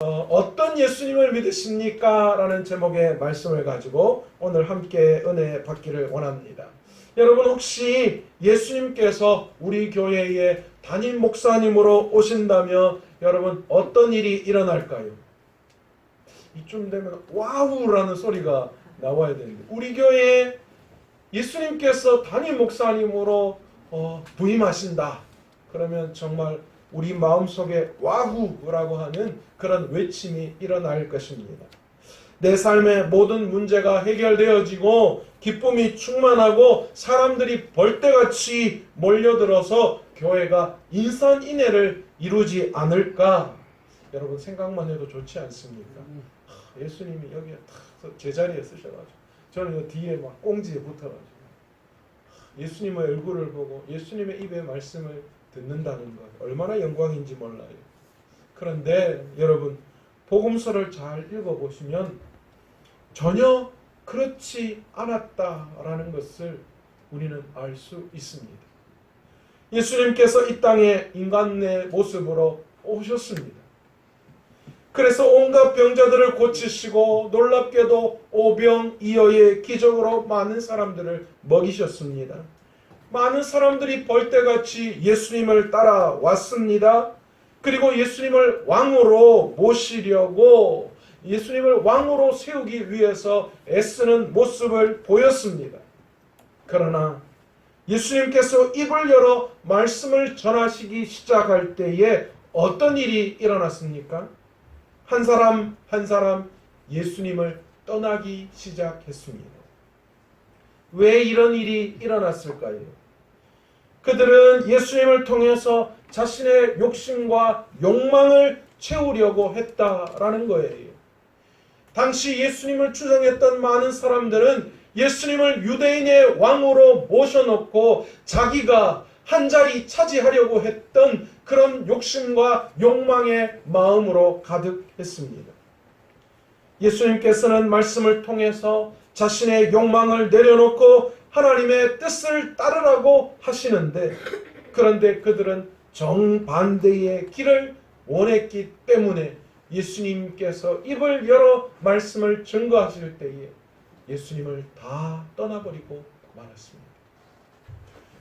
어떤 예수님을 믿으십니까? 라는 제목의 말씀을 가지고 오늘 함께 은혜 받기를 원합니다. 여러분, 혹시 예수님께서 우리 교회에 담임 목사님으로 오신다면 여러분 어떤 일이 일어날까요? 이쯤 되면 와우라는 소리가 나와야 되는데, 우리 교회에 예수님께서 담임 목사님으로 부임하신다. 그러면 정말 우리 마음속에 와우라고 하는 그런 외침이 일어날 것입니다. 내 삶의 모든 문제가 해결되어지고 기쁨이 충만하고 사람들이 벌떼같이 몰려들어서 교회가 인산인해를 이루지 않을까? 여러분, 생각만 해도 좋지 않습니까? 예수님이 여기에 딱 제자리에 쓰셔가지고 저는 뒤에 막 꽁지에 붙어가지고 예수님의 얼굴을 보고 예수님의 입의 말씀을 듣는다는 것, 얼마나 영광인지 몰라요. 그런데 여러분, 복음서를 잘 읽어보시면 전혀 그렇지 않았다라는 것을 우리는 알 수 있습니다. 예수님께서 이 땅에 인간의 모습으로 오셨습니다. 그래서 온갖 병자들을 고치시고 놀랍게도 오병이어의 기적으로 많은 사람들을 먹이셨습니다. 많은 사람들이 벌떼같이 예수님을 따라왔습니다. 그리고 예수님을 왕으로 모시려고 예수님을 왕으로 세우기 위해서 애쓰는 모습을 보였습니다. 그러나 예수님께서 입을 열어 말씀을 전하시기 시작할 때에 어떤 일이 일어났습니까? 한 사람 한 사람 예수님을 떠나기 시작했습니다. 왜 이런 일이 일어났을까요? 그들은 예수님을 통해서 자신의 욕심과 욕망을 채우려고 했다라는 거예요. 당시 예수님을 추종했던 많은 사람들은 예수님을 유대인의 왕으로 모셔놓고 자기가 한 자리 차지하려고 했던 그런 욕심과 욕망의 마음으로 가득했습니다. 예수님께서는 말씀을 통해서 자신의 욕망을 내려놓고 하나님의 뜻을 따르라고 하시는데, 그런데 그들은 정반대의 길을 원했기 때문에 예수님께서 입을 열어 말씀을 증거하실 때에 예수님을 다 떠나버리고 말았습니다.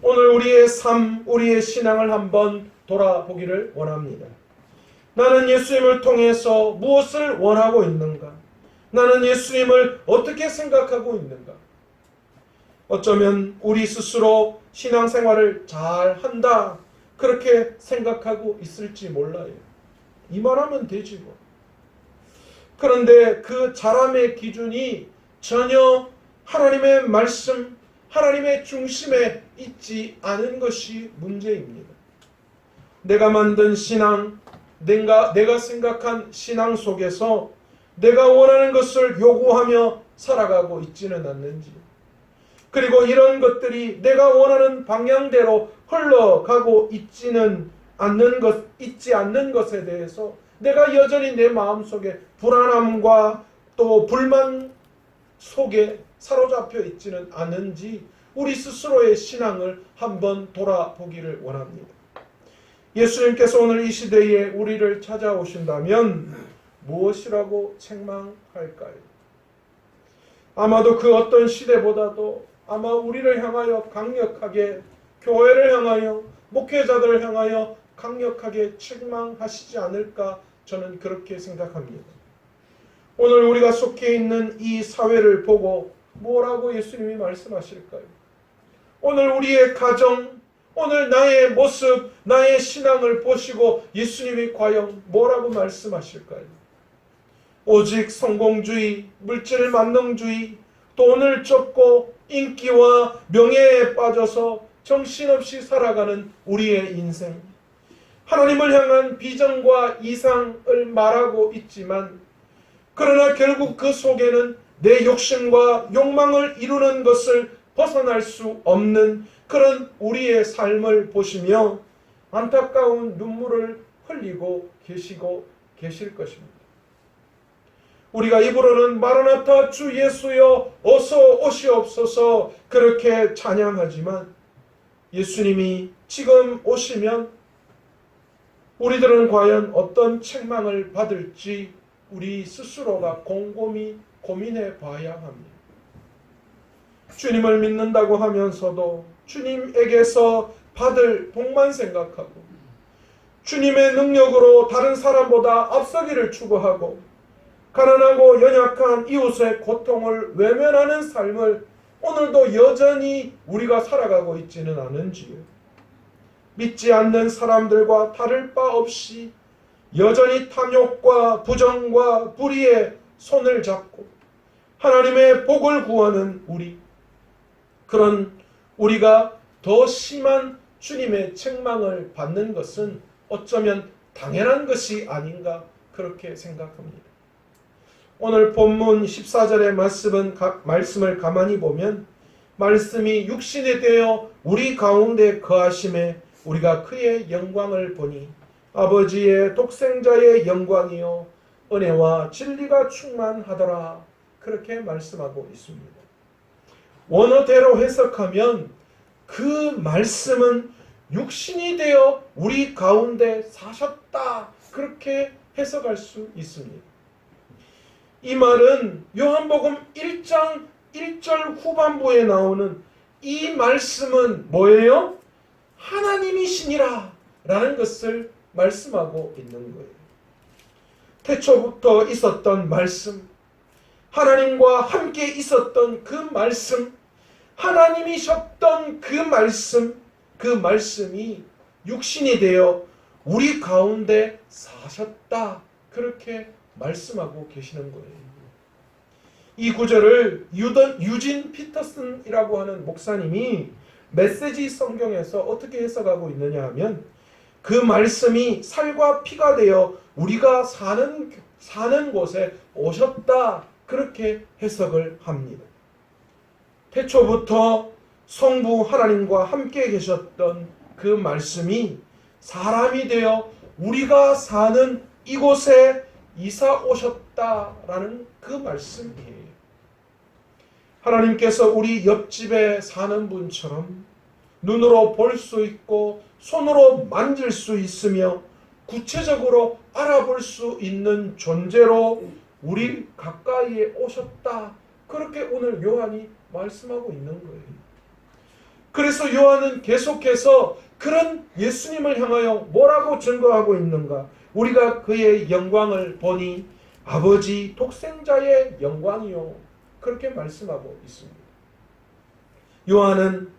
오늘 우리의 삶, 우리의 신앙을 한번 돌아보기를 원합니다. 나는 예수님을 통해서 무엇을 원하고 있는가? 나는 예수님을 어떻게 생각하고 있는가? 어쩌면 우리 스스로 신앙생활을 잘 한다, 그렇게 생각하고 있을지 몰라요. 이만하면 되지 뭐. 그런데 그 잘함의 기준이 전혀 하나님의 말씀, 하나님의 중심에 있지 않은 것이 문제입니다. 내가 만든 신앙, 내가 생각한 신앙 속에서 내가 원하는 것을 요구하며 살아가고 있지는 않는지, 그리고 이런 것들이 내가 원하는 방향대로 흘러가고 있지 않는 것에 대해서 내가 여전히 내 마음속에 불안함과 또 불만 속에 사로잡혀 있지는 않은지 우리 스스로의 신앙을 한번 돌아보기를 원합니다. 예수님께서 오늘 이 시대에 우리를 찾아오신다면 무엇이라고 책망할까요? 아마도 그 어떤 시대보다도 아마 우리를 향하여 강력하게, 교회를 향하여, 목회자들을 향하여 강력하게 책망하시지 않을까, 저는 그렇게 생각합니다. 오늘 우리가 속해 있는 이 사회를 보고 뭐라고 예수님이 말씀하실까요? 오늘 우리의 가정, 오늘 나의 모습, 나의 신앙을 보시고 예수님이 과연 뭐라고 말씀하실까요? 오직 성공주의, 물질 만능주의, 돈을 쫓고 인기와 명예에 빠져서 정신없이 살아가는 우리의 인생, 하나님을 향한 비전과 이상을 말하고 있지만, 그러나 결국 그 속에는 내 욕심과 욕망을 이루는 것을 벗어날 수 없는 그런 우리의 삶을 보시며 안타까운 눈물을 흘리고 계실 것입니다. 우리가 입으로는 마라나타 주 예수여 어서 오시옵소서 그렇게 찬양하지만 예수님이 지금 오시면 우리들은 과연 어떤 책망을 받을지 우리 스스로가 곰곰이 고민해 봐야 합니다. 주님을 믿는다고 하면서도 주님에게서 받을 복만 생각하고 주님의 능력으로 다른 사람보다 앞서기를 추구하고 가난하고 연약한 이웃의 고통을 외면하는 삶을 오늘도 여전히 우리가 살아가고 있지는 않은지요. 믿지 않는 사람들과 다를 바 없이 여전히 탐욕과 부정과 불의에 손을 잡고 하나님의 복을 구하는 그런 우리가 더 심한 주님의 책망을 받는 것은 어쩌면 당연한 것이 아닌가 그렇게 생각합니다. 오늘 본문 14절의 말씀을 가만히 보면 말씀이 육신이 되어 우리 가운데 거하심에 우리가 그의 영광을 보니 아버지의 독생자의 영광이요 은혜와 진리가 충만하더라 그렇게 말씀하고 있습니다. 원어대로 해석하면 그 말씀은 육신이 되어 우리 가운데 사셨다 그렇게 해석할 수 있습니다. 이 말은 요한복음 1장 1절 후반부에 나오는 이 말씀은 뭐예요? 하나님이시니라 라는 것을 말씀하고 있는 거예요. 태초부터 있었던 말씀, 하나님과 함께 있었던 그 말씀, 하나님이셨던 그 말씀이 육신이 되어 우리 가운데 사셨다 그렇게 말씀하고 계시는 거예요. 이 구절을 유진 피터슨이라고 하는 목사님이 메시지 성경에서 어떻게 해석하고 있느냐 하면 그 말씀이 살과 피가 되어 우리가 사는 곳에 오셨다 그렇게 해석을 합니다. 태초부터 성부 하나님과 함께 계셨던 그 말씀이 사람이 되어 우리가 사는 이곳에 이사 오셨다라는 그 말씀이에요. 하나님께서 우리 옆집에 사는 분처럼 눈으로 볼 수 있고 손으로 만질 수 있으며 구체적으로 알아볼 수 있는 존재로 우리 가까이에 오셨다. 그렇게 오늘 요한이 말씀하고 있는 거예요. 그래서 요한은 계속해서 그런 예수님을 향하여 뭐라고 증거하고 있는가? 우리가 그의 영광을 보니 아버지 독생자의 영광이요. 그렇게 말씀하고 있습니다. 요한은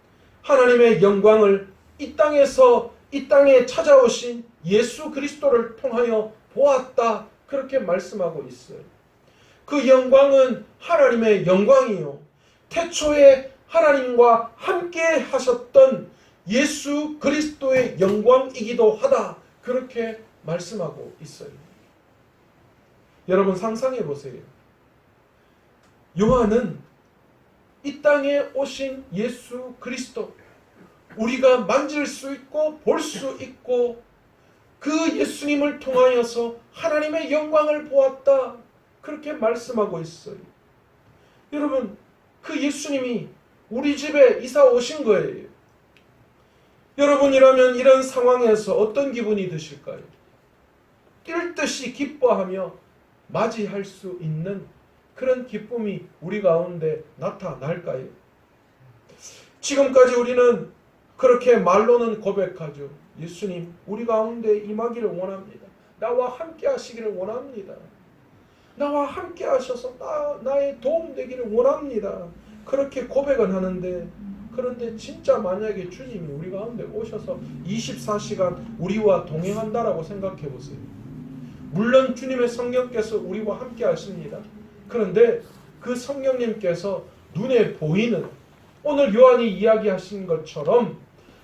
하나님의 영광을 이 땅에 찾아오신 예수 그리스도를 통하여 보았다. 그렇게 말씀하고 있어요. 그 영광은 하나님의 영광이요. 태초에 하나님과 함께 하셨던 예수 그리스도의 영광이기도 하다. 그렇게 말씀하고 있어요. 여러분 상상해 보세요. 요한은 이 땅에 오신 예수 그리스도, 우리가 만질 수 있고 볼 수 있고 그 예수님을 통하여서 하나님의 영광을 보았다. 그렇게 말씀하고 있어요. 여러분, 그 예수님이 우리 집에 이사 오신 거예요. 여러분이라면 이런 상황에서 어떤 기분이 드실까요? 뛸 듯이 기뻐하며 맞이할 수 있는 그런 기쁨이 우리 가운데 나타날까요? 지금까지 우리는 그렇게 말로는 고백하죠. 예수님, 우리 가운데 임하기를 원합니다. 나와 함께 하시기를 원합니다. 나와 함께 하셔서 나의 도움 되기를 원합니다. 그렇게 고백은 하는데, 그런데 진짜 만약에 주님이 우리 가운데 오셔서 24시간 우리와 동행한다라고 생각해 보세요. 물론 주님의 성령께서 우리와 함께 하십니다. 그런데 그 성령님께서 눈에 보이는, 오늘 요한이 이야기하신 것처럼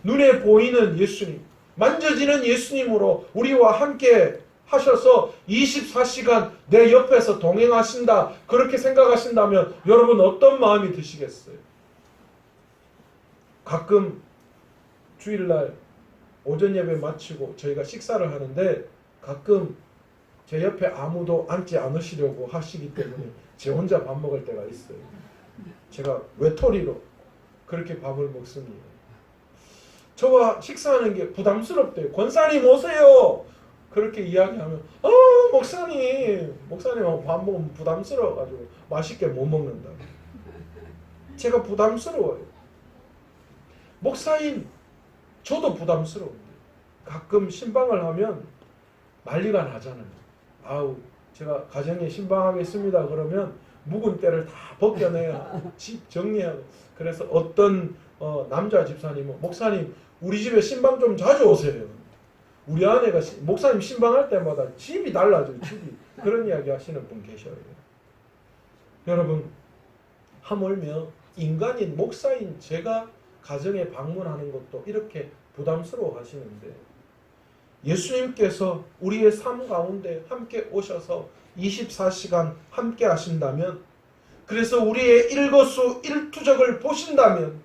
눈에 보이는 예수님, 만져지는 예수님으로 우리와 함께 하셔서 24시간 내 옆에서 동행하신다. 그렇게 생각하신다면 여러분 어떤 마음이 드시겠어요? 가끔 주일날 오전 예배 마치고 저희가 식사를 하는데 가끔 제 옆에 아무도 앉지 않으시려고 하시기 때문에 제 혼자 밥 먹을 때가 있어요. 제가 외톨이로 그렇게 밥을 먹습니다. 저와 식사하는 게 부담스럽대요. 권사님 오세요. 그렇게 이야기하면 목사님 밥 먹으면 부담스러워가지고 맛있게 못 먹는다. 제가 부담스러워요. 목사인 저도 부담스러운데 가끔 신방을 하면 난리가 나잖아요. 아우 제가 가정에 신방하겠습니다 그러면 묵은 때를 다 벗겨내야 집 정리하고. 그래서 어떤 남자 집사님은 목사님 우리 집에 신방 좀 자주 오세요. 우리 아내가 목사님 신방할 때마다 집이 달라져요. 집이. 그런 이야기 하시는 분 계셔요. 여러분 하물며 인간인 목사인 제가 가정에 방문하는 것도 이렇게 부담스러워 하시는데 예수님께서 우리의 삶 가운데 함께 오셔서 24시간 함께 하신다면, 그래서 우리의 일거수일투족을 보신다면,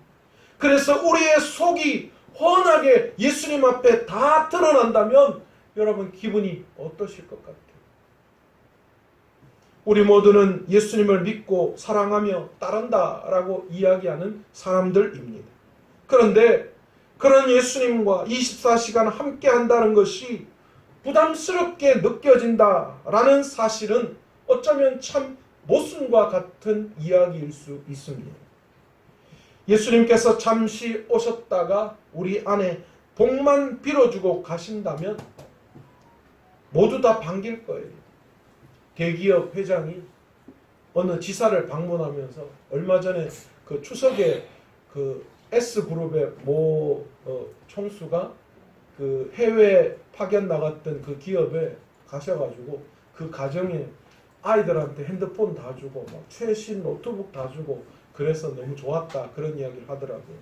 그래서 우리의 속이 훤하게 예수님 앞에 다 드러난다면 여러분 기분이 어떠실 것 같아요? 우리 모두는 예수님을 믿고 사랑하며 따른다라고 이야기하는 사람들입니다. 그런데 그런 예수님과 24시간 함께 한다는 것이 부담스럽게 느껴진다라는 사실은 어쩌면 참 모순과 같은 이야기일 수 있습니다. 예수님께서 잠시 오셨다가 우리 안에 복만 빌어주고 가신다면 모두 다 반길 거예요. 대기업 회장이 어느 지사를 방문하면서 얼마 전에 그 추석에 그 S그룹의 모 총수가 그 해외 파견 나갔던 그 기업에 가셔가지고 그 가정에 아이들한테 핸드폰 다 주고 막 최신 노트북 다 주고 그래서 너무 좋았다 그런 이야기를 하더라고요.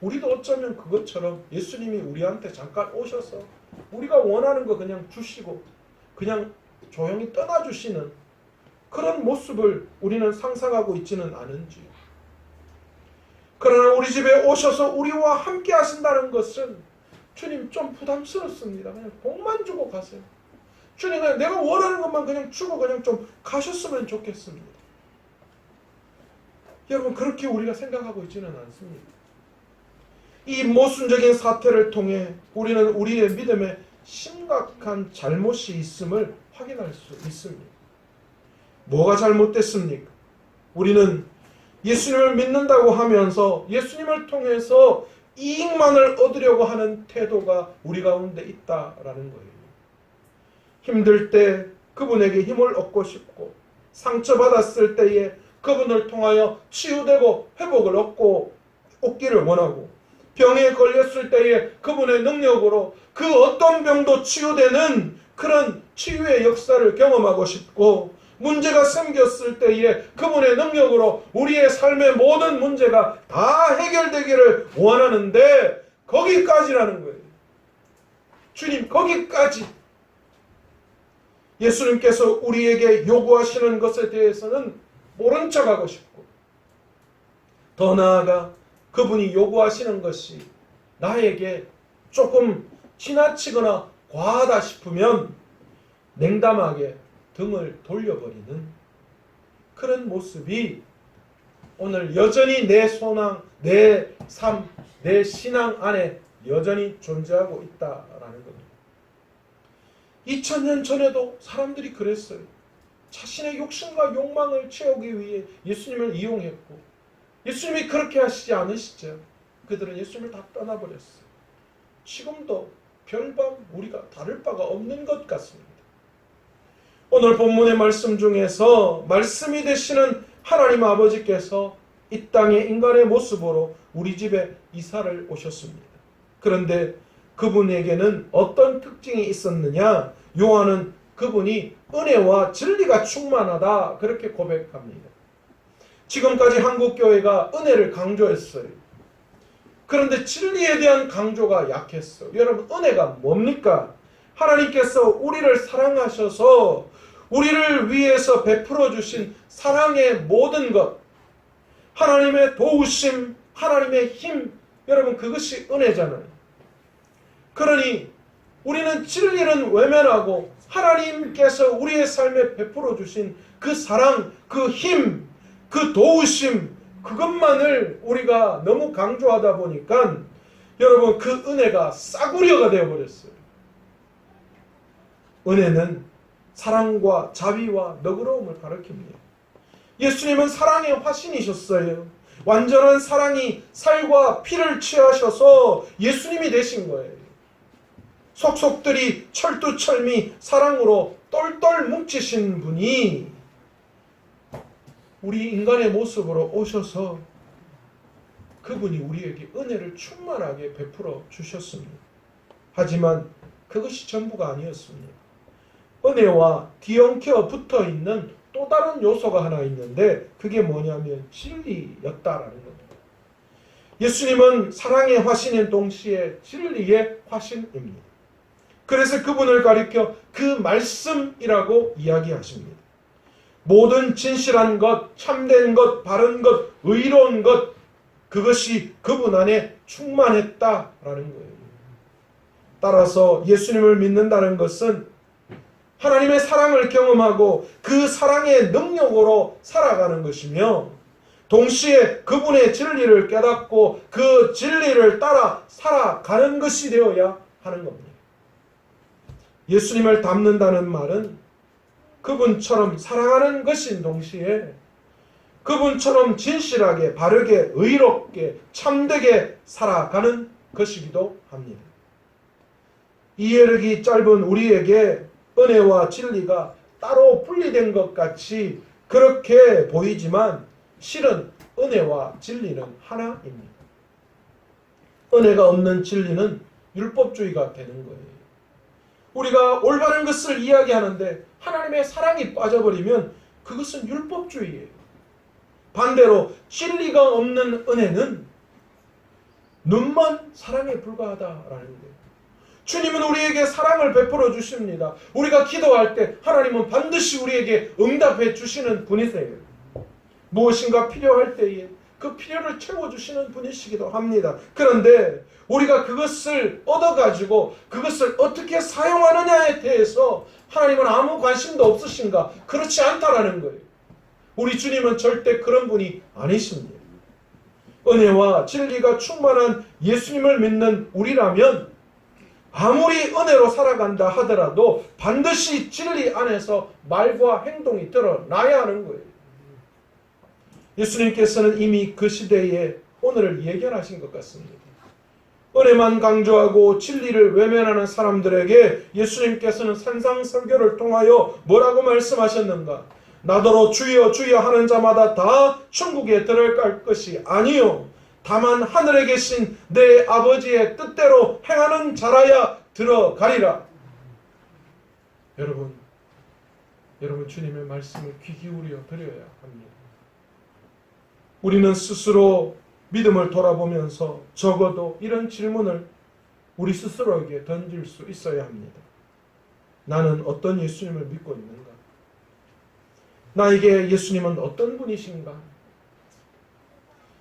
우리도 어쩌면 그것처럼 예수님이 우리한테 잠깐 오셔서 우리가 원하는 거 그냥 주시고 그냥 조용히 떠나주시는 그런 모습을 우리는 상상하고 있지는 않은지. 그러나 우리 집에 오셔서 우리와 함께 하신다는 것은 주님 좀 부담스럽습니다. 그냥 복만 주고 가세요. 주님 그냥 내가 원하는 것만 그냥 주고 그냥 좀 가셨으면 좋겠습니다. 여러분 그렇게 우리가 생각하고 있지는 않습니다. 이 모순적인 사태를 통해 우리는 우리의 믿음에 심각한 잘못이 있음을 확인할 수 있습니다. 뭐가 잘못됐습니까? 우리는 예수님을 믿는다고 하면서 예수님을 통해서 이익만을 얻으려고 하는 태도가 우리 가운데 있다라는 거예요. 힘들 때 그분에게 힘을 얻고 싶고 상처받았을 때에 그분을 통하여 치유되고 회복을 얻기를 원하고 병에 걸렸을 때에 그분의 능력으로 그 어떤 병도 치유되는 그런 치유의 역사를 경험하고 싶고 문제가 생겼을 때에 그분의 능력으로 우리의 삶의 모든 문제가 다 해결되기를 원하는데 거기까지라는 거예요. 주님 거기까지. 예수님께서 우리에게 요구하시는 것에 대해서는 모른 척하고 싶고 더 나아가 그분이 요구하시는 것이 나에게 조금 지나치거나 과하다 싶으면 냉담하게 등을 돌려버리는 그런 모습이 오늘 여전히 내 소망, 내 삶, 내 신앙 안에 여전히 존재하고 있다라는 겁니다. 2000년 전에도 사람들이 그랬어요. 자신의 욕심과 욕망을 채우기 위해 예수님을 이용했고 예수님이 그렇게 하시지 않으시죠. 그들은 예수님을 다 떠나버렸어요. 지금도 별반 우리가 다를 바가 없는 것 같습니다. 오늘 본문의 말씀 중에서 말씀이 되시는 하나님 아버지께서 이 땅의 인간의 모습으로 우리 집에 이사를 오셨습니다. 그런데 그분에게는 어떤 특징이 있었느냐? 요한은 그분이 은혜와 진리가 충만하다 그렇게 고백합니다. 지금까지 한국교회가 은혜를 강조했어요. 그런데 진리에 대한 강조가 약했어요. 여러분 은혜가 뭡니까? 하나님께서 우리를 사랑하셔서 우리를 위해서 베풀어 주신 사랑의 모든 것, 하나님의 도우심, 하나님의 힘, 여러분 그것이 은혜잖아요. 그러니 우리는 진리는 외면하고 하나님께서 우리의 삶에 베풀어 주신 그 사랑, 그 힘, 그 도우심, 그것만을 우리가 너무 강조하다 보니까 여러분 그 은혜가 싸구려가 되어버렸어요. 은혜는 사랑과 자비와 너그러움을 가리킵니다. 예수님은 사랑의 화신이셨어요. 완전한 사랑이 살과 피를 취하셔서 예수님이 되신 거예요. 속속들이 철두철미 사랑으로 똘똘 뭉치신 분이 우리 인간의 모습으로 오셔서 그분이 우리에게 은혜를 충만하게 베풀어 주셨습니다. 하지만 그것이 전부가 아니었습니다. 은혜와 뒤엉켜 붙어 있는 또 다른 요소가 하나 있는데 그게 뭐냐면 진리였다라는 겁니다. 예수님은 사랑의 화신인 동시에 진리의 화신입니다. 그래서 그분을 가리켜 그 말씀이라고 이야기하십니다. 모든 진실한 것, 참된 것, 바른 것, 의로운 것, 그것이 그분 안에 충만했다라는 거예요. 따라서 예수님을 믿는다는 것은 하나님의 사랑을 경험하고 그 사랑의 능력으로 살아가는 것이며 동시에 그분의 진리를 깨닫고 그 진리를 따라 살아가는 것이 되어야 하는 겁니다. 예수님을 닮는다는 말은 그분처럼 사랑하는 것인 동시에 그분처럼 진실하게 바르게 의롭게 참되게 살아가는 것이기도 합니다. 이해력이 짧은 우리에게 은혜와 진리가 따로 분리된 것 같이 그렇게 보이지만 실은 은혜와 진리는 하나입니다. 은혜가 없는 진리는 율법주의가 되는 거예요. 우리가 올바른 것을 이야기하는데 하나님의 사랑이 빠져버리면 그것은 율법주의예요. 반대로 진리가 없는 은혜는 눈먼 사랑에 불과하다라는 거예요. 주님은 우리에게 사랑을 베풀어 주십니다. 우리가 기도할 때 하나님은 반드시 우리에게 응답해 주시는 분이세요. 무엇인가 필요할 때에 그 필요를 채워주시는 분이시기도 합니다. 그런데 우리가 그것을 얻어가지고 그것을 어떻게 사용하느냐에 대해서 하나님은 아무 관심도 없으신가? 그렇지 않다라는 거예요. 우리 주님은 절대 그런 분이 아니십니다. 은혜와 진리가 충만한 예수님을 믿는 우리라면 아무리 은혜로 살아간다 하더라도 반드시 진리 안에서 말과 행동이 드러나야 하는 거예요. 예수님께서는 이미 그 시대에 오늘을 예견하신 것 같습니다. 은혜만 강조하고 진리를 외면하는 사람들에게 예수님께서는 산상설교를 통하여 뭐라고 말씀하셨는가? 나더러 주여 주여 하는 자마다 다 천국에 들어갈 것이 아니요 다만 하늘에 계신 내 아버지의 뜻대로 행하는 자라야 들어가리라. 여러분 주님의 말씀을 귀 기울여 드려야 합니다. 우리는 스스로 믿음을 돌아보면서 적어도 이런 질문을 우리 스스로에게 던질 수 있어야 합니다. 나는 어떤 예수님을 믿고 있는가? 나에게 예수님은 어떤 분이신가?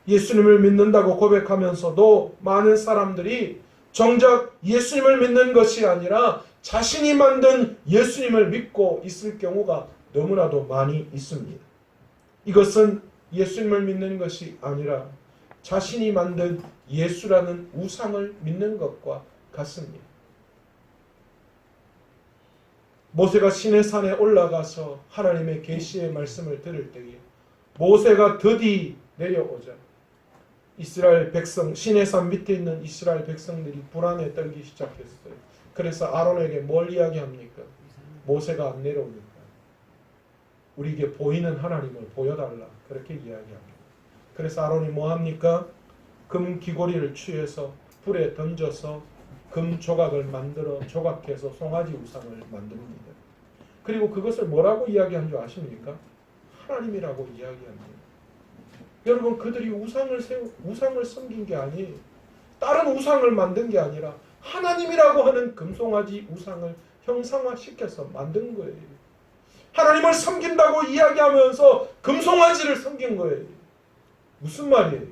예수님을 믿는다고 고백하면서도 많은 사람들이 정작 예수님을 믿는 것이 아니라 자신이 만든 예수님을 믿고 있을 경우가 너무나도 많이 있습니다. 이것은 예수님을 믿는 것이 아니라 자신이 만든 예수라는 우상을 믿는 것과 같습니다. 모세가 시내산에 올라가서 하나님의 계시의 말씀을 들을 때에 모세가 드디 내려오자 이스라엘 백성, 시내산 밑에 있는 이스라엘 백성들이 불안에 떨기 시작했어요. 그래서 아론에게 뭘 이야기합니까? 모세가 안 내려오니까 우리에게 보이는 하나님을 보여달라. 그렇게 이야기합니다. 그래서 아론이 뭐합니까? 금 귀고리를 취해서 불에 던져서 금 조각을 만들어 조각해서 송아지 우상을 만듭니다. 그리고 그것을 뭐라고 이야기한 줄 아십니까? 하나님이라고 이야기합니다. 여러분 그들이 우상을 섬긴 게 아니에요. 다른 우상을 만든 게 아니라 하나님이라고 하는 금송아지 우상을 형상화시켜서 만든 거예요. 하나님을 섬긴다고 이야기하면서 금송아지를 섬긴 거예요. 무슨 말이에요?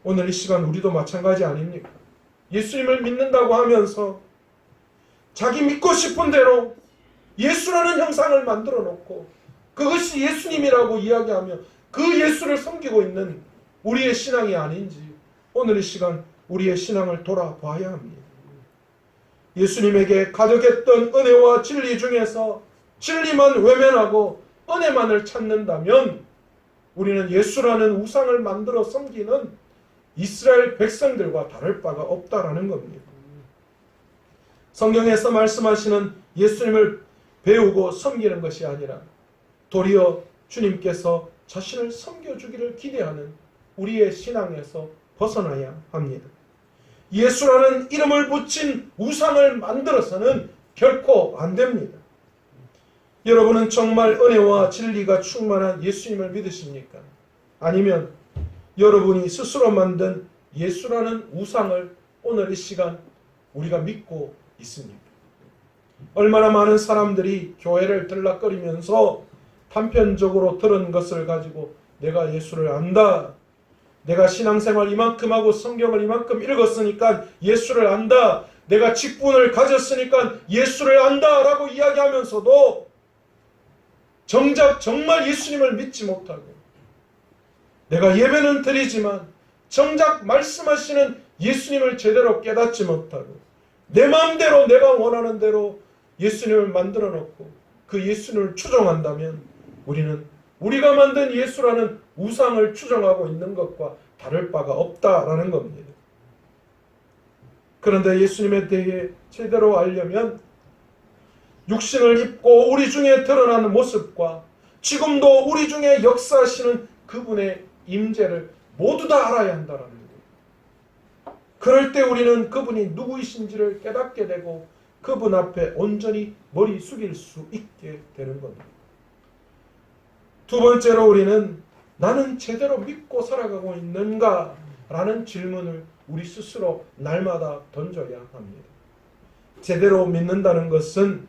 오늘 이 시간 우리도 마찬가지 아닙니까? 예수님을 믿는다고 하면서 자기 믿고 싶은 대로 예수라는 형상을 만들어 놓고 그것이 예수님이라고 이야기하며 그 예수를 섬기고 있는 우리의 신앙이 아닌지 오늘 이 시간 우리의 신앙을 돌아봐야 합니다. 예수님에게 가득했던 은혜와 진리 중에서 진리만 외면하고 은혜만을 찾는다면 우리는 예수라는 우상을 만들어 섬기는 이스라엘 백성들과 다를 바가 없다라는 겁니다. 성경에서 말씀하시는 예수님을 배우고 섬기는 것이 아니라 도리어 주님께서 자신을 섬겨주기를 기대하는 우리의 신앙에서 벗어나야 합니다. 예수라는 이름을 붙인 우상을 만들어서는 결코 안 됩니다. 여러분은 정말 은혜와 진리가 충만한 예수님을 믿으십니까? 아니면 여러분이 스스로 만든 예수라는 우상을 오늘 이 시간 우리가 믿고 있습니까? 얼마나 많은 사람들이 교회를 들락거리면서 단편적으로 들은 것을 가지고 내가 예수를 안다, 내가 신앙생활 이만큼 하고 성경을 이만큼 읽었으니까 예수를 안다, 내가 직분을 가졌으니까 예수를 안다 라고 이야기하면서도 정작 정말 예수님을 믿지 못하고, 내가 예배는 드리지만 정작 말씀하시는 예수님을 제대로 깨닫지 못하고 내 마음대로 내가 원하는 대로 예수님을 만들어 놓고 그 예수님을 추종한다면 우리는 우리가 만든 예수라는 우상을 추종하고 있는 것과 다를 바가 없다라는 겁니다. 그런데 예수님에 대해 제대로 알려면 육신을 입고 우리 중에 드러나는 모습과 지금도 우리 중에 역사하시는 그분의 임재를 모두 다 알아야 한다는 거예요. 그럴 때 우리는 그분이 누구이신지를 깨닫게 되고 그분 앞에 온전히 머리 숙일 수 있게 되는 겁니다. 두 번째로 우리는 나는 제대로 믿고 살아가고 있는가? 라는 질문을 우리 스스로 날마다 던져야 합니다. 제대로 믿는다는 것은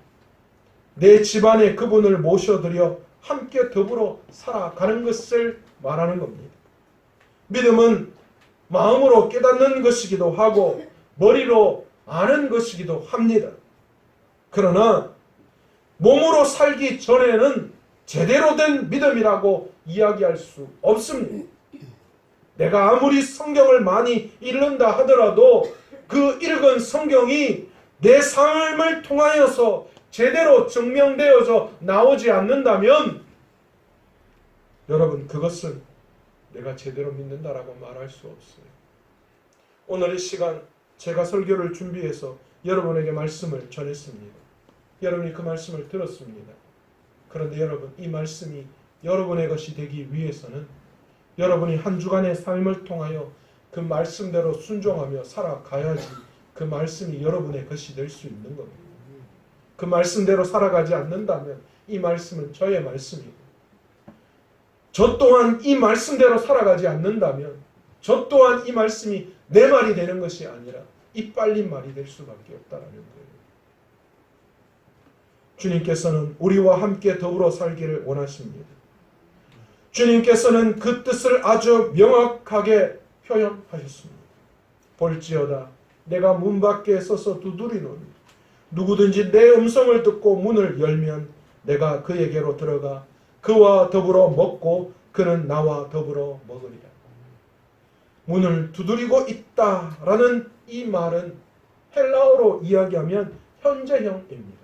내 집안에 그분을 모셔드려 함께 더불어 살아가는 것을 말하는 겁니다. 믿음은 마음으로 깨닫는 것이기도 하고 머리로 아는 것이기도 합니다. 그러나 몸으로 살기 전에는 제대로 된 믿음이라고 이야기할 수 없습니다. 내가 아무리 성경을 많이 읽는다 하더라도 그 읽은 성경이 내 삶을 통하여서 제대로 증명되어져 나오지 않는다면 여러분 그것은 내가 제대로 믿는다라고 말할 수 없어요. 오늘 이 시간 제가 설교를 준비해서 여러분에게 말씀을 전했습니다. 여러분이 그 말씀을 들었습니다. 그런데 여러분 이 말씀이 여러분의 것이 되기 위해서는 여러분이 한 주간의 삶을 통하여 그 말씀대로 순종하며 살아가야지 그 말씀이 여러분의 것이 될 수 있는 겁니다. 그 말씀대로 살아가지 않는다면 이 말씀은 저의 말씀이고 저 또한 이 말씀대로 살아가지 않는다면 저 또한 이 말씀이 내 말이 되는 것이 아니라 이 빨린 말이 될 수밖에 없다는 거예요. 주님께서는 우리와 함께 더불어 살기를 원하십니다. 주님께서는 그 뜻을 아주 명확하게 표현하셨습니다. 볼지어다 내가 문 밖에 서서 두드리노니 누구든지 내 음성을 듣고 문을 열면 내가 그에게로 들어가 그와 더불어 먹고 그는 나와 더불어 먹으리라. 문을 두드리고 있다라는 이 말은 헬라어로 이야기하면 현재형입니다.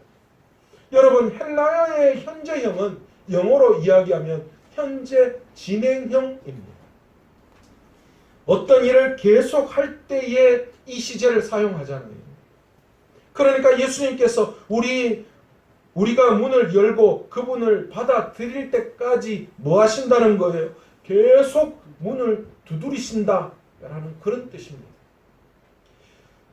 여러분 헬라어의 현재형은 영어로 이야기하면 현재 진행형입니다. 어떤 일을 계속할 때에 이 시제를 사용하잖아요. 그러니까 예수님께서 우리가 문을 열고 그분을 받아들일 때까지 뭐 하신다는 거예요? 계속 문을 두드리신다라는 그런 뜻입니다.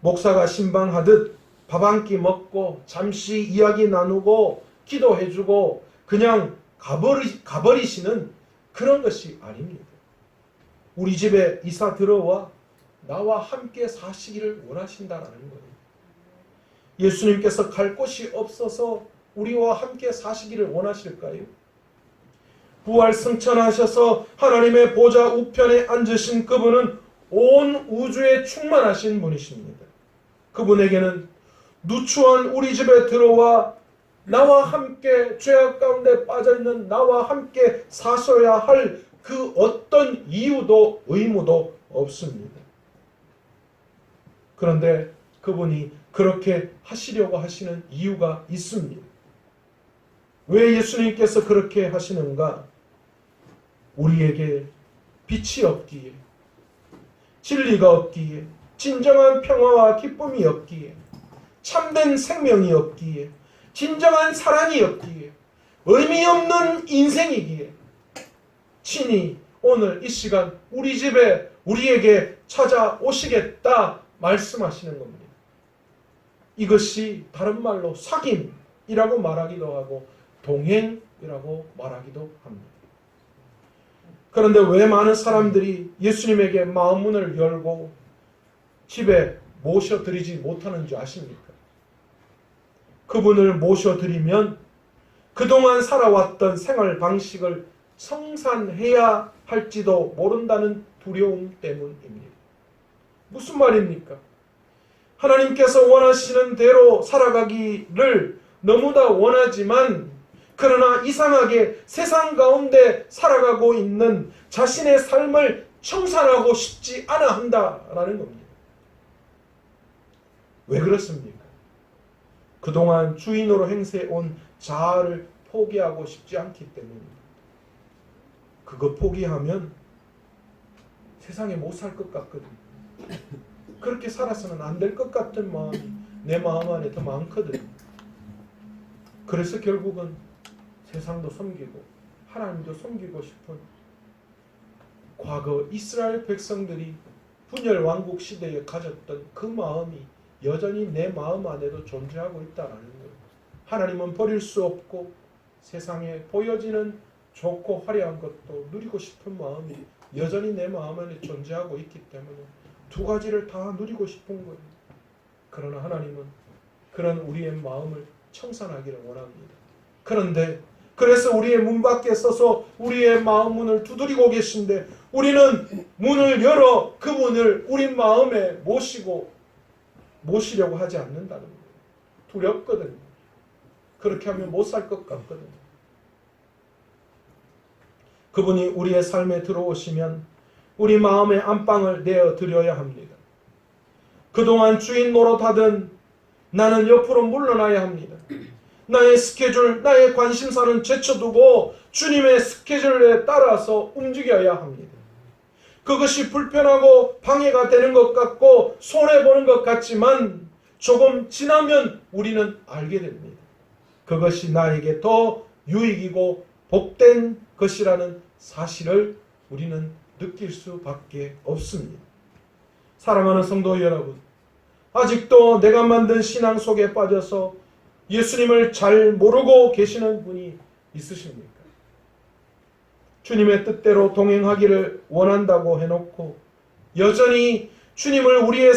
목사가 신방하듯 밥 한 끼 먹고 잠시 이야기 나누고 기도해주고 그냥 가버리시는 그런 것이 아닙니다. 우리 집에 이사 들어와 나와 함께 사시기를 원하신다라는 거예요. 예수님께서 갈 곳이 없어서 우리와 함께 사시기를 원하실까요? 부활 승천하셔서 하나님의 보좌 우편에 앉으신 그분은 온 우주에 충만하신 분이십니다. 그분에게는 누추한 우리 집에 들어와 나와 함께 죄악 가운데 빠져있는 나와 함께 사셔야 할 그 어떤 이유도 의무도 없습니다. 그런데 그분이 그렇게 하시려고 하시는 이유가 있습니다. 왜 예수님께서 그렇게 하시는가? 우리에게 빛이 없기에, 진리가 없기에, 진정한 평화와 기쁨이 없기에, 참된 생명이 없기에, 진정한 사랑이 없기에, 의미 없는 인생이기에 친히 오늘 이 시간 우리 집에 우리에게 찾아오시겠다 말씀하시는 겁니다. 이것이 다른 말로 사귐이라고 말하기도 하고 동행이라고 말하기도 합니다. 그런데 왜 많은 사람들이 예수님에게 마음 문을 열고 집에 모셔드리지 못하는 줄 아십니까? 그분을 모셔드리면 그동안 살아왔던 생활 방식을 청산해야 할지도 모른다는 두려움 때문입니다. 무슨 말입니까? 하나님께서 원하시는 대로 살아가기를 너무나 원하지만 그러나 이상하게 세상 가운데 살아가고 있는 자신의 삶을 청산하고 싶지 않아 한다라는 겁니다. 왜 그렇습니까? 그동안 주인으로 행세해온 자아를 포기하고 싶지 않기 때문입니다. 그거 포기하면 세상에 못 살 것 같거든요. 그렇게 살아서는 안 될 것 같은 마음이 내 마음 안에 더 많거든요. 그래서 결국은 세상도 섬기고 하나님도 섬기고 싶은 과거 이스라엘 백성들이 분열 왕국 시대에 가졌던 그 마음이 여전히 내 마음 안에도 존재하고 있다는 거예요. 하나님은 버릴 수 없고 세상에 보여지는 좋고 화려한 것도 누리고 싶은 마음이 여전히 내 마음 안에 존재하고 있기 때문에 두 가지를 다 누리고 싶은 거예요. 그러나 하나님은 그런 우리의 마음을 청산하기를 원합니다. 그런데 그래서 우리의 문 밖에 서서 우리의 마음 문을 두드리고 계신데 우리는 문을 열어 그분을 우리 마음에 모시려고 하지 않는다는 거예요. 두렵거든요. 그렇게 하면 못 살 것 같거든요. 그분이 우리의 삶에 들어오시면 우리 마음의 안방을 내어드려야 합니다. 그동안 주인 노릇하던 나는 옆으로 물러나야 합니다. 나의 스케줄, 나의 관심사는 제쳐두고 주님의 스케줄에 따라서 움직여야 합니다. 그것이 불편하고 방해가 되는 것 같고 손해보는 것 같지만 조금 지나면 우리는 알게 됩니다. 그것이 나에게 더 유익이고 복된 것이라는 사실을 우리는 느낄 수밖에 없습니다. 사랑하는 성도 여러분, 아직도 내가 만든 신앙 속에 빠져서 예수님을 잘 모르고 계시는 분이 있으십니까? 주님의 뜻대로 동행하기를 원한다고 해놓고 여전히 주님을 우리의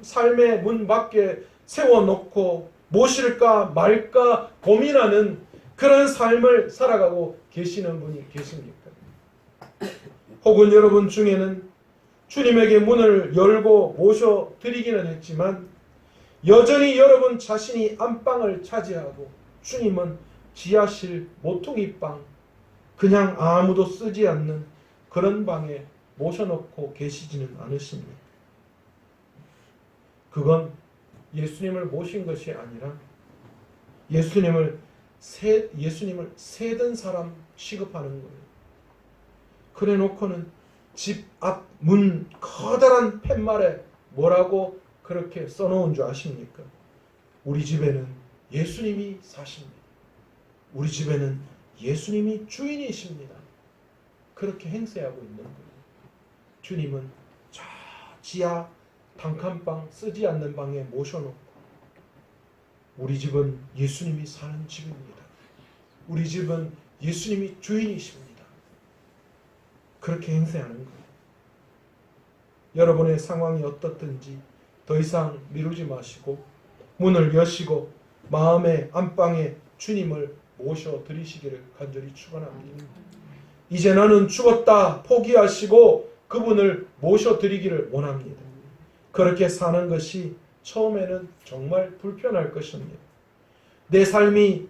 삶의 문 밖에 세워놓고 모실까 말까 고민하는 그런 삶을 살아가고 계시는 분이 계십니까? 혹은 여러분 중에는 주님에게 문을 열고 모셔드리기는 했지만 여전히 여러분 자신이 안방을 차지하고 주님은 지하실 모퉁이방, 그냥 아무도 쓰지 않는 그런 방에 모셔놓고 계시지는 않으십니까? 그건 예수님을 모신 것이 아니라 예수님을 세든 사람 취급하는 거예요. 그래 놓고는 집 앞 문 커다란 팻말에 뭐라고 그렇게 써놓은 줄 아십니까? 우리 집에는 예수님이 사십니다. 우리 집에는 예수님이 주인이십니다. 그렇게 행세하고 있는 거예요. 주님은 저 지하 단칸방 쓰지 않는 방에 모셔놓고 우리 집은 예수님이 사는 집입니다. 우리 집은 예수님이 주인이십니다. 그렇게 행세하는 거예요. 여러분의 상황이 어떻든지 더 이상 미루지 마시고 문을 여시고 마음의 안방에 주님을 모셔드리시기를 간절히 축원합니다. 이제 나는 죽었다 포기하시고 그분을 모셔드리기를 원합니다. 그렇게 사는 것이 처음에는 정말 불편할 것입니다. 내 삶이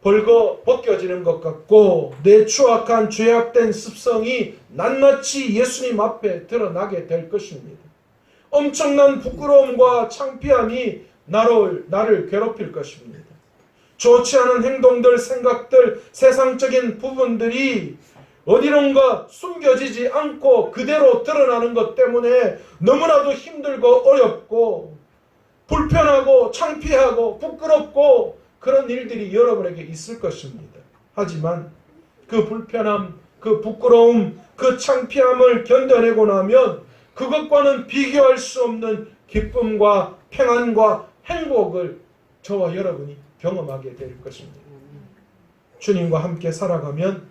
벗겨지는 것 같고 내 추악한 죄악된 습성이 낱낱이 예수님 앞에 드러나게 될 것입니다. 엄청난 부끄러움과 창피함이 나를 괴롭힐 것입니다. 좋지 않은 행동들, 생각들, 세상적인 부분들이 어디론가 숨겨지지 않고 그대로 드러나는 것 때문에 너무나도 힘들고 어렵고 불편하고 창피하고 부끄럽고 그런 일들이 여러분에게 있을 것입니다. 하지만 그 불편함, 그 부끄러움, 그 창피함을 견뎌내고 나면 그것과는 비교할 수 없는 기쁨과 평안과 행복을 저와 여러분이 경험하게 될 것입니다. 주님과 함께 살아가면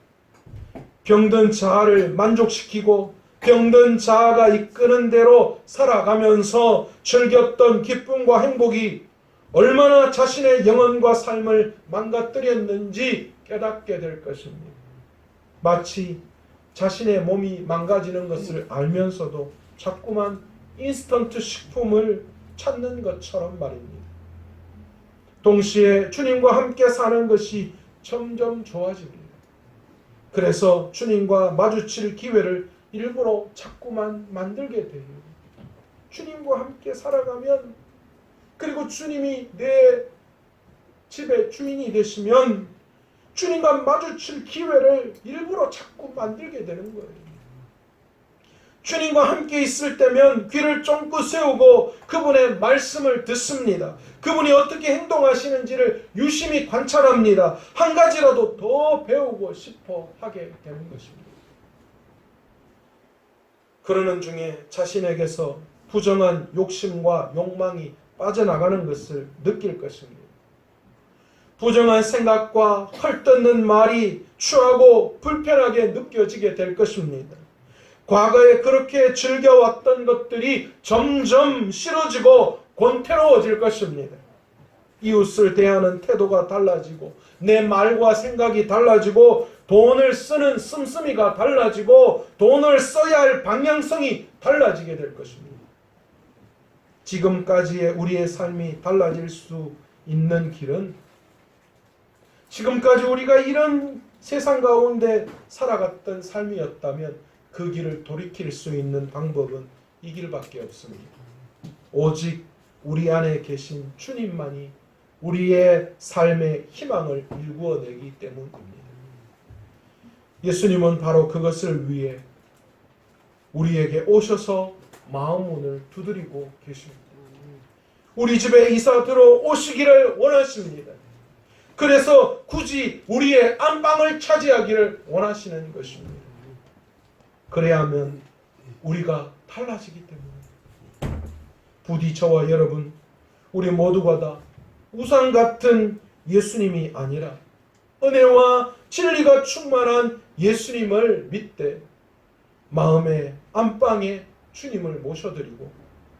병든 자아를 만족시키고 병든 자아가 이끄는 대로 살아가면서 즐겼던 기쁨과 행복이 얼마나 자신의 영혼과 삶을 망가뜨렸는지 깨닫게 될 것입니다. 마치 자신의 몸이 망가지는 것을 알면서도 자꾸만 인스턴트 식품을 찾는 것처럼 말입니다. 동시에 주님과 함께 사는 것이 점점 좋아집니다. 그래서 주님과 마주칠 기회를 일부러 자꾸만 만들게 돼요. 주님과 함께 살아가면, 그리고 주님이 내 집의 주인이 되시면 주님과 마주칠 기회를 일부러 자꾸 만들게 되는 거예요. 주님과 함께 있을 때면 귀를 쫑긋 세우고 그분의 말씀을 듣습니다. 그분이 어떻게 행동하시는지를 유심히 관찰합니다. 한 가지라도 더 배우고 싶어 하게 되는 것입니다. 그러는 중에 자신에게서 부정한 욕심과 욕망이 빠져나가는 것을 느낄 것입니다. 부정한 생각과 헐뜯는 말이 추하고 불편하게 느껴지게 될 것입니다. 과거에 그렇게 즐겨왔던 것들이 점점 싫어지고 권태로워질 것입니다. 이웃을 대하는 태도가 달라지고 내 말과 생각이 달라지고 돈을 쓰는 씀씀이가 달라지고 돈을 써야 할 방향성이 달라지게 될 것입니다. 지금까지의 우리의 삶이 달라질 수 있는 길은, 지금까지 우리가 이런 세상 가운데 살아갔던 삶이었다면 그 길을 돌이킬 수 있는 방법은 이 길밖에 없습니다. 오직 우리 안에 계신 주님만이 우리의 삶의 희망을 일구어내기 때문입니다. 예수님은 바로 그것을 위해 우리에게 오셔서 마음문을 두드리고 계십니다. 우리 집에 이사 들어오시기를 원하십니다. 그래서 굳이 우리의 안방을 차지하기를 원하시는 것입니다. 그래야만 우리가 달라지기 때문에. 부디 저와 여러분, 우리 모두가 다 우상 같은 예수님이 아니라 은혜와 진리가 충만한 예수님을 믿되 마음의 안방에 주님을 모셔드리고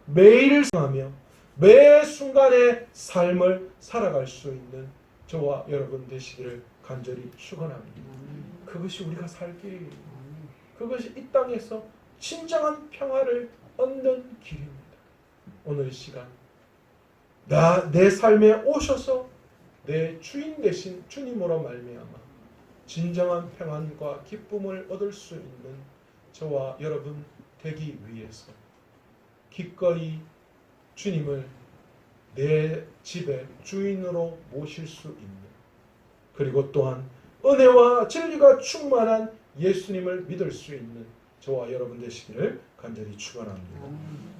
매일 생하며 매 순간의 삶을 살아갈 수 있는 저와 여러분 되시기를 간절히 축원합니다. 그것이 우리가 살 길이에요. 그것이 이 땅에서 진정한 평화를 얻는 길입니다. 오늘 이 시간 내 삶에 오셔서 내 주인 되신 주님으로 말미암아 진정한 평안과 기쁨을 얻을 수 있는 저와 여러분 되기 위해서 기꺼이 주님을 내 집의 주인으로 모실 수 있는, 그리고 또한 은혜와 진리가 충만한 예수님을 믿을 수 있는 저와 여러분 되시기를 간절히 축원합니다.